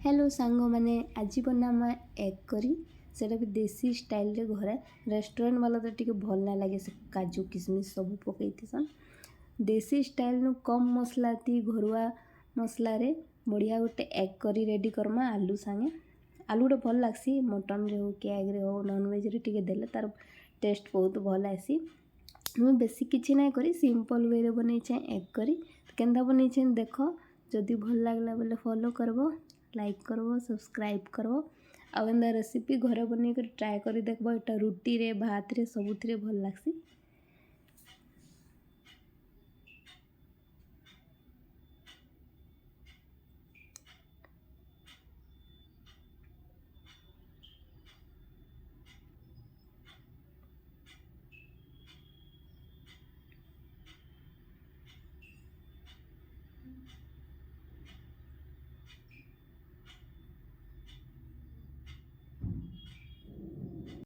Hello सांग मैंने आज बनामा एग करी सेटा भी देसी स्टाइल रे घरे रेस्टोरेंट वाला तो टिके भल ना लगे से काजू किशमिश सब पकई थी देसी स्टाइल नु कम मसला थी घरुआ मसला रे बढ़िया गोटे एग करी रेडी करमा आलू सांगे आलू गोटे भल लगसी मटन रे हो कि एग रे हो नॉनवेज रे टिके देले तार टेस्ट बहुत भल आसी मुझे बेसी किसी ना करी सिंपल वे रे बनै एग करी केन्दा बनै देख जदि भल लगला बोले फॉलो करबो लाइक करबो सब्सक्राइब करबो आउ एंदा रेसिपी घरे बनै कर ट्राए करी देखबो। एटा रुटी रे भात रे सबुथिरे भल लागसी।